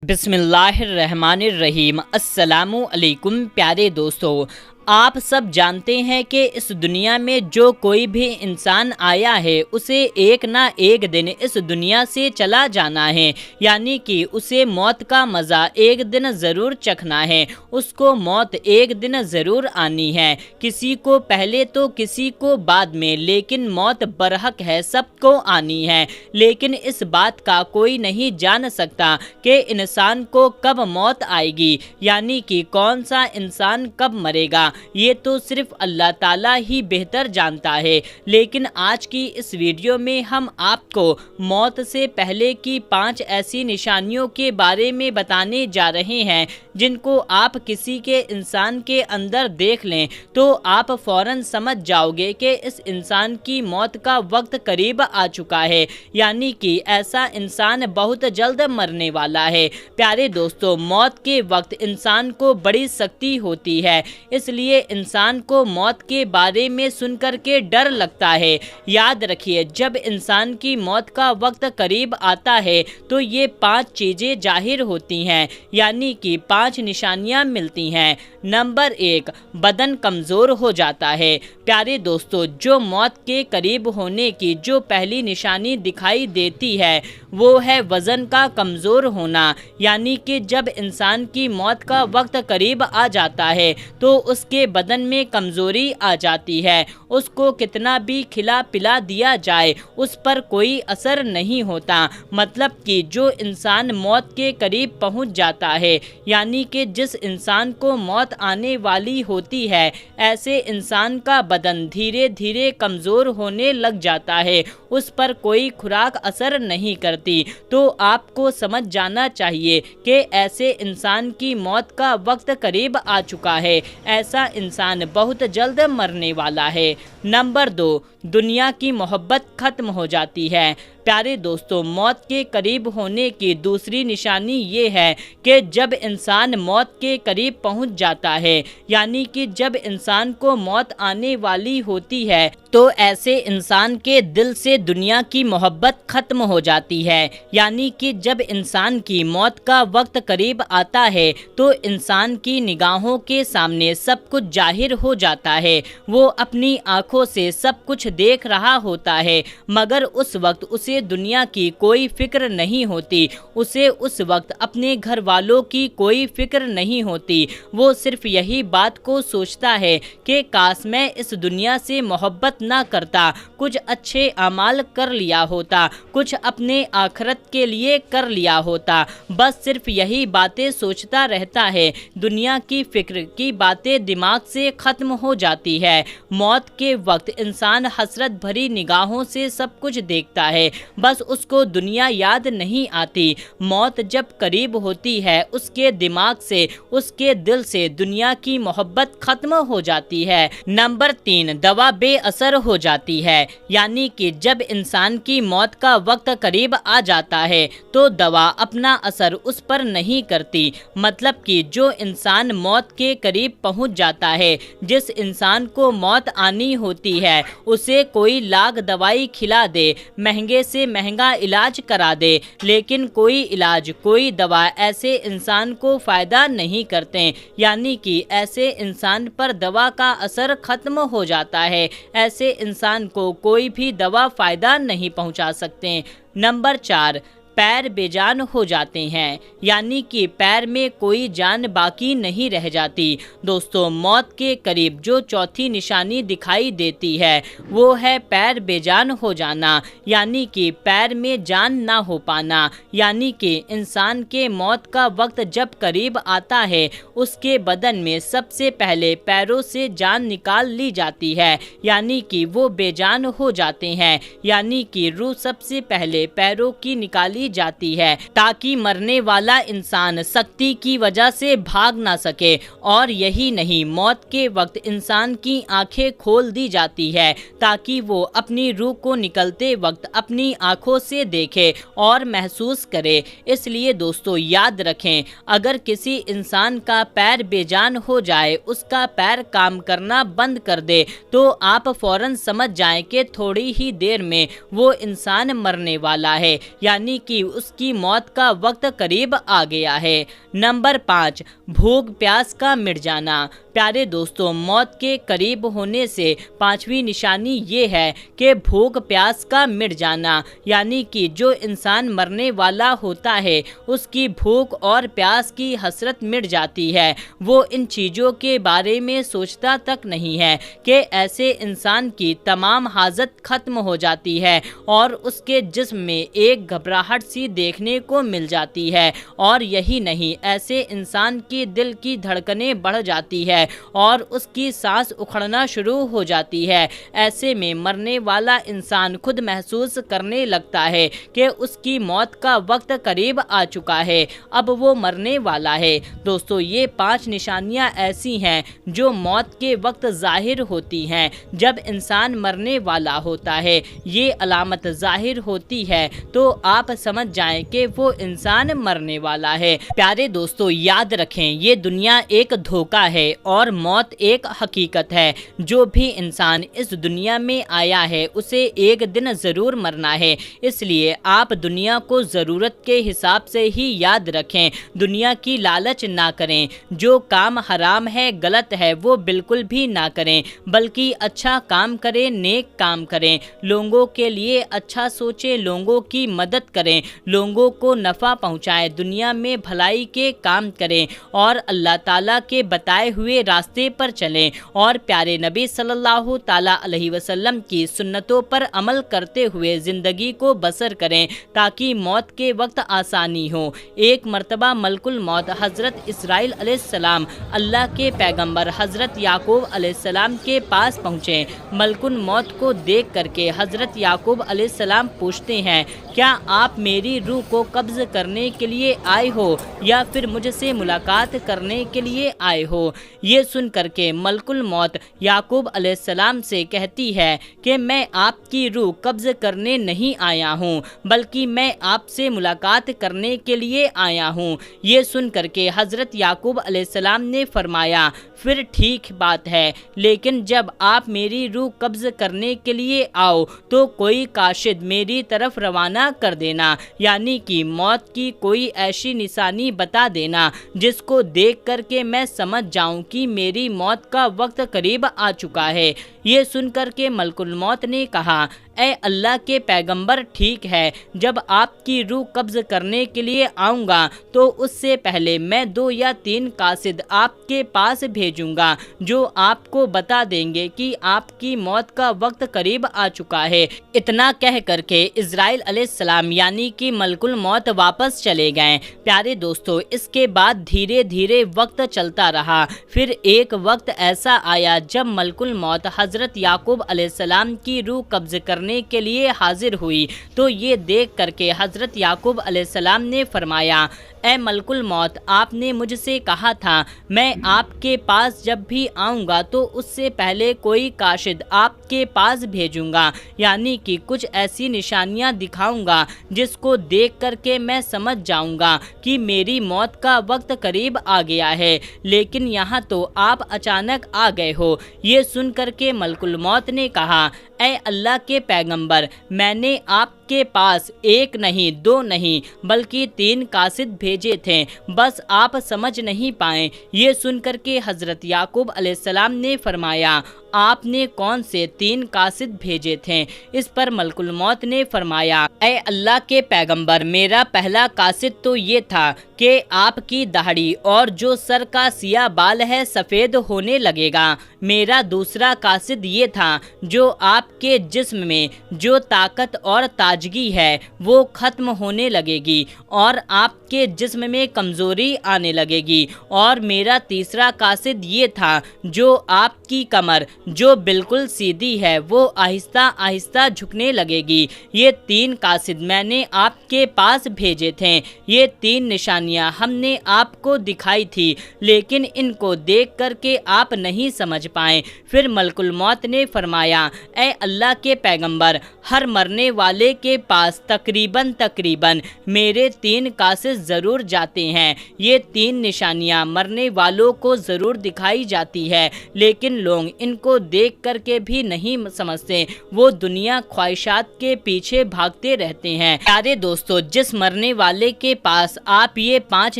بسم اللہ الرحمن الرحیم۔ السلام علیکم پیارے دوستو، آپ سب جانتے ہیں کہ اس دنیا میں جو کوئی بھی انسان آیا ہے اسے ایک نہ ایک دن اس دنیا سے چلا جانا ہے، یعنی کہ اسے موت کا مزہ ایک دن ضرور چکھنا ہے، اس کو موت ایک دن ضرور آنی ہے، کسی کو پہلے تو کسی کو بعد میں، لیکن موت برحق ہے، سب کو آنی ہے۔ لیکن اس بات کا کوئی نہیں جان سکتا کہ انسان کو کب موت آئے گی، یعنی کہ کون سا انسان کب مرے گا، یہ تو صرف اللہ تعالیٰ ہی بہتر جانتا ہے۔ لیکن آج کی اس ویڈیو میں ہم آپ کو موت سے پہلے کی 5 ایسی نشانیوں کے بارے میں بتانے جا رہے ہیں جن کو آپ کسی کے انسان کے اندر دیکھ لیں تو آپ فوراً سمجھ جاؤ گے کہ اس انسان کی موت کا وقت قریب آ چکا ہے، یعنی کہ ایسا انسان بہت جلد مرنے والا ہے۔ پیارے دوستو، موت کے وقت انسان کو بڑی سختی ہوتی ہے، اس لیے انسان کو موت کے بارے میں سن کر کے ڈر لگتا ہے۔ یاد رکھیے، جب انسان کی موت کا وقت قریب آتا ہے تو یہ 5 چیزیں ظاہر ہوتی ہیں، یعنی کہ 5 نشانیاں ملتی ہیں۔ نمبر 1، بدن کمزور ہو جاتا ہے۔ پیارے دوستو، جو موت کے قریب ہونے کی جو پہلی نشانی دکھائی دیتی ہے وہ ہے وزن کا کمزور ہونا، یعنی کہ جب انسان کی موت کا وقت قریب آ جاتا ہے تو اس کے بدن میں کمزوری آ جاتی ہے، اس کو کتنا بھی کھلا پلا دیا جائے اس پر کوئی اثر نہیں ہوتا۔ مطلب کہ جو انسان موت کے قریب پہنچ جاتا ہے، یعنی کہ جس انسان کو موت آنے والی ہوتی ہے، ایسے انسان کا بدن دھیرے دھیرے کمزور ہونے لگ جاتا ہے، اس پر کوئی خوراک اثر نہیں کرتی۔ تو آپ کو سمجھ جانا چاہیے کہ ایسے انسان کی موت کا وقت قریب آ چکا ہے، ایسا انسان بہت جلد مرنے والا ہے۔ نمبر 2، دنیا کی محبت ختم ہو جاتی ہے۔ پیارے دوستو، موت کے قریب ہونے کی دوسری نشانی یہ ہے کہ جب انسان موت کے قریب پہنچ جاتا ہے، یعنی کہ جب انسان کو موت آنے والی ہوتی ہے تو ایسے انسان کے دل سے دنیا کی محبت ختم ہو جاتی ہے، یعنی کہ جب انسان کی موت کا وقت قریب آتا ہے تو انسان کی نگاہوں کے سامنے سب کچھ ظاہر ہو جاتا ہے، وہ اپنی آنکھوں سے سب کچھ دیکھ رہا ہوتا ہے، مگر اس وقت اسے دنیا کی کوئی فکر نہیں ہوتی، اسے اس وقت اپنے گھر والوں کی کوئی فکر نہیں ہوتی، وہ صرف یہی بات کو سوچتا ہے کہ کاش میں اس دنیا سے محبت نہ کرتا، کچھ اچھے اعمال کر لیا ہوتا، کچھ اپنے آخرت کے لیے کر لیا ہوتا، بس صرف یہی باتیں سوچتا رہتا ہے۔ دنیا کی فکر کی باتیں دماغ سے ختم ہو جاتی ہے۔ موت کے وقت انسان حسرت بھری نگاہوں سے سب کچھ دیکھتا ہے، بس اس کو دنیا یاد نہیں آتی۔ موت جب قریب ہوتی ہے اس کے دماغ سے، اس کے دل سے دنیا کی محبت ختم ہو جاتی ہے۔ نمبر 3، دوا بے اثر ہو جاتی ہے، یعنی کہ جب انسان کی موت کا وقت قریب آ جاتا ہے تو دوا اپنا اثر اس پر نہیں کرتی۔ مطلب کہ جو انسان موت کے قریب پہنچ جاتا ہے، جس انسان کو موت آنی ہوتی ہے، اسے کوئی لاکھ دوائی کھلا دے، مہنگے سے مہنگا علاج کرا دے، لیکن کوئی علاج کوئی دوا ایسے انسان کو فائدہ نہیں کرتے، یعنی کہ ایسے انسان پر دوا کا اثر ختم ہو جاتا ہے، ایسے انسان کو کوئی بھی دوا فائدہ نہیں پہنچا سکتے۔ نمبر 4، پیر بے جان ہو جاتے ہیں، یعنی کہ پیر میں کوئی جان باقی نہیں رہ جاتی۔ دوستو، موت کے قریب جو چوتھی نشانی دکھائی دیتی ہے وہ ہے پیر بے جان ہو جانا، یعنی کہ پیر میں جان نہ ہو پانا، یعنی کہ انسان کے موت کا وقت جب قریب آتا ہے اس کے بدن میں سب سے پہلے پیروں سے جان نکال لی جاتی ہے، یعنی کہ وہ بے جان ہو جاتے ہیں، یعنی کہ روح سب سے پہلے پیروں کی نکالی جاتی ہے تاکہ مرنے والا انسان سختی کی وجہ سے بھاگ نہ سکے۔ اور یہی نہیں، موت کے وقت انسان کی آنکھیں کھول دی جاتی ہے تاکہ وہ اپنی روح کو نکلتے وقت اپنی آنکھوں سے دیکھے اور محسوس کرے۔ اس لیے دوستو یاد رکھیں، اگر کسی انسان کا پیر بے جان ہو جائے، اس کا پیر کام کرنا بند کر دے تو آپ فوراً سمجھ جائیں کہ تھوڑی ہی دیر میں وہ انسان مرنے والا ہے، یعنی کہ कि उसकी मौत का वक्त करीब आ गया है। नंबर 5, भूख प्यास का मिट जाना। प्यारे दोस्तों, मौत के करीब होने से पांचवी निशानी ये है कि भूख प्यास का मिट जाना, यानी कि जो इंसान मरने वाला होता है उसकी भूख और प्यास की हसरत मिट जाती है। वो इन चीज़ों के बारे में सोचता तक नहीं है कि ऐसे इंसान की तमाम हाजत खत्म हो जाती है और उसके जिस्म में एक घबराहट सी देखने को मिल जाती है। और यही नहीं, ऐसे इंसान की दिल की धड़कनें बढ़ जाती है और उसकी सांस उखड़ना शुरू हो जाती है। ऐसे में मरने वाला इंसान खुद महसूस करने लगता है कि उसकी मौत का वक्त करीब आ चुका है, अब वो मरने वाला है। दोस्तों, ये 5 निशानियां ऐसी हैं जो मौत के वक्त जाहिर होती हैं। जब इंसान मरने वाला होता है, ये अलामत जाहिर होती है तो आप समझ जाएं कि वो इंसान मरने वाला है। प्यारे दोस्तों, याद रखें, ये दुनिया एक धोखा है और मौत एक हकीकत है। जो भी इंसान इस दुनिया में आया है उसे एक दिन ज़रूर मरना है, इसलिए आप दुनिया को ज़रूरत के हिसाब से ही याद रखें। दुनिया की लालच ना करें। जो काम हराम है, गलत है, वो बिल्कुल भी ना करें, बल्कि अच्छा काम करें, नेक काम करें, लोगों के लिए अच्छा सोचें, लोगों की मदद करें, लोगों को नफ़ा पहुँचाएं, दुनिया में भलाई के काम करें और अल्लाह ताला के बताए हुए रास्ते पर चलें और प्यारे नबी सल्लल्लाहु ताला अलैहि वसल्लम की सुन्नतों पर अमल करते हुए ज़िंदगी को बसर करें ताकि मौत के वक्त आसानी हो। एक मर्तबा मलकुल मौत हज़रत इसराइल अलैहिस्सलाम अल्लाह के पैगंबर हज़रत याकूब अलैहिस्सलाम के पास पहुँचे। मलकुल मौत को देख करके हज़रत याकूब अलैहिस्सलाम पूछते हैं, क्या आप मेरी रूह को कब्ज़ करने के लिए आए हो या फिर मुझसे मुलाकात करने के लिए आए हो? ये सुन करके मलकुल मौत याकूब अलैहिस्सलाम से कहती है कि मैं आपकी रूह कब्ज़ करने नहीं आया हूँ, बल्कि मैं आपसे मुलाकात करने के लिए आया हूँ। ये सुन करके हज़रत याकूब अलैहिस्सलाम ने फरमाया, फिर ठीक बात है, लेकिन जब आप मेरी रूह कब्ज़ करने के लिए आओ तो कोई काशिद मेरी तरफ रवाना कर देना, यानी कि मौत की कोई ऐसी निशानी बता देना जिसको देख करके मैं समझ जाऊं कि मेरी मौत का वक्त करीब आ चुका है। ये सुनकर के मलकुल मौत ने कहा, ए अल्लाह के पैगंबर, ठीक है, जब आपकी रूह कब्ज़ करने के लिए आऊँगा तो उससे पहले मैं 2 या 3 कासिद आपके पास भेजूँगा जो आपको बता देंगे कि आपकी मौत का वक्त करीब आ चुका है। इतना कह करके इज़राइल अलैहिस्सलाम यानी कि मलकुल मौत वापस चले गए। प्यारे दोस्तों, इसके बाद धीरे धीरे वक्त चलता रहा। फिर एक वक्त ऐसा आया जब मलकुल मौत हज़रत याकूब अलैहिस्सलाम की रूह कब्ज़ करने के लिए हाजिर हुई तो ये देख करके हज़रत याकूब अलैहिस्सलाम ने फरमाया, ए मलकुल मौत, आपने मुझसे कहा था मैं आपके पास जब भी आऊँगा तो उससे पहले कोई काशिद आपके पास भेजूँगा, यानी कि कुछ ऐसी निशानियाँ दिखाऊँगा जिसको देख करके मैं समझ जाऊँगा कि मेरी मौत का वक्त करीब आ गया है, लेकिन यहाँ तो आप अचानक आ गए हो। ये सुन करके मलकुल मौत ने कहा, ए अल्लाह के पैगंबर, मैंने आपके पास 1 नहीं 2 नहीं बल्कि 3 कासिद भेजे थे, बस आप समझ नहीं पाए। ये सुनकर के हज़रत याकूब अलैहिस्सलाम ने फरमाया, आपने कौन से 3 कासिद भेजे थे? इस पर मलकुल मौत ने फरमाया, ए अल्लाह के पैगंबर, मेरा पहला कासिद तो ये था कि आपकी दाढ़ी और जो सर का सिया बाल है सफ़ेद होने लगेगा। मेरा दूसरा कासिद ये था जो आपके जिस्म में जो ताकत और ताजगी है वो ख़त्म होने लगेगी और आपके जिस्म में कमज़ोरी आने लगेगी। और मेरा तीसरा कासिद ये था जो आपकी कमर जो बिल्कुल सीधी है वो आहिस्ता आहिस्ता झुकने लगेगी। ये 3 कासिद मैंने आपके पास भेजे थे। ये 3 निशानियां हमने आपको दिखाई थी, लेकिन इनको देख करके आप नहीं समझ समझ पाएं। फिर मलकुल मौत ने फरमाया, ए अल्लाह के पैगंबर, हर मरने वाले के पास तकरीबन मेरे 3 कासिस ज़रूर जाते हैं। ये 3 निशानियाँ मरने वालों को ज़रूर दिखाई जाती है, लेकिन लोग इनको देख कर के भी नहीं समझते, वो दुनिया ख्वाहिशात के पीछे भागते रहते हैं। प्यारे दोस्तों, जिस मरने वाले के पास आप ये 5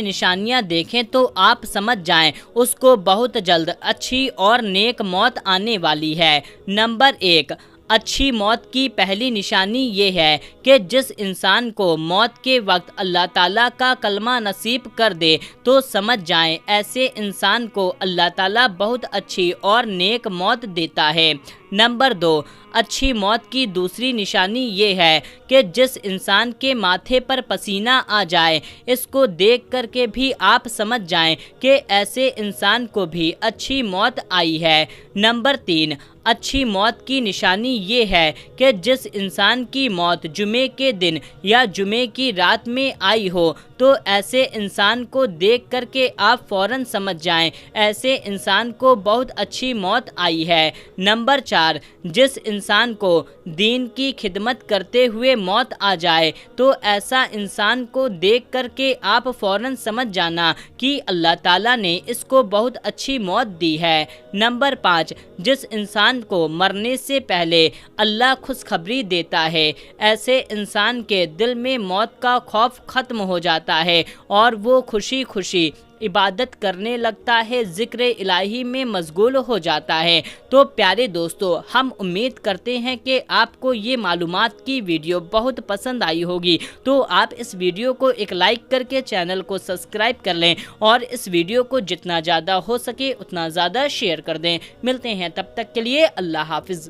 निशानियाँ देखें तो आप समझ जाएं उसको बहुत जल्द अच्छी और नेक मौत आने वाली है। नंबर 1, अच्छी मौत की पहली निशानी ये है कि जिस इंसान को मौत के वक्त अल्लाह ताला का कलमा नसीब कर दे तो समझ जाएं ऐसे इंसान को अल्लाह ताला बहुत अच्छी और नेक मौत देता है। नंबर 2, अच्छी मौत की दूसरी निशानी ये है कि जिस इंसान के माथे पर पसीना आ जाए, इसको देख कर के भी आप समझ जाएं कि ऐसे इंसान को भी अच्छी मौत आई है। नंबर 3, अच्छी मौत की निशानी ये है कि जिस इंसान की मौत जुमे के दिन या जुमे की रात में आई हो तो ऐसे इंसान को देख कर के आप फ़ौरन समझ जाएं ऐसे इंसान को बहुत अच्छी मौत आई है। नंबर 4, जिस इंसान को दीन की खिदमत करते हुए मौत आ जाए तो ऐसा इंसान को देख कर के आप फ़ौरन समझ जाना कि अल्लाह ताला ने इसको बहुत अच्छी मौत दी है। नंबर 5, जिस इंसान को मरने से पहले अल्लाह खुशखबरी देता है, ऐसे इंसान के दिल में मौत का खौफ ख़त्म हो जाता है और वो खुशी खुशी इबादत करने लगता है, ज़िक्र इलाही में मशगूल हो जाता है। तो प्यारे दोस्तों, हम उम्मीद करते हैं कि आपको ये मालूमात की वीडियो बहुत पसंद आई होगी, तो आप इस वीडियो को एक लाइक करके चैनल को सब्सक्राइब कर लें और इस वीडियो को जितना ज़्यादा हो सके उतना ज़्यादा शेयर कर दें। मिलते हैं तब तक के लिए, अल्लाह हाफिज़।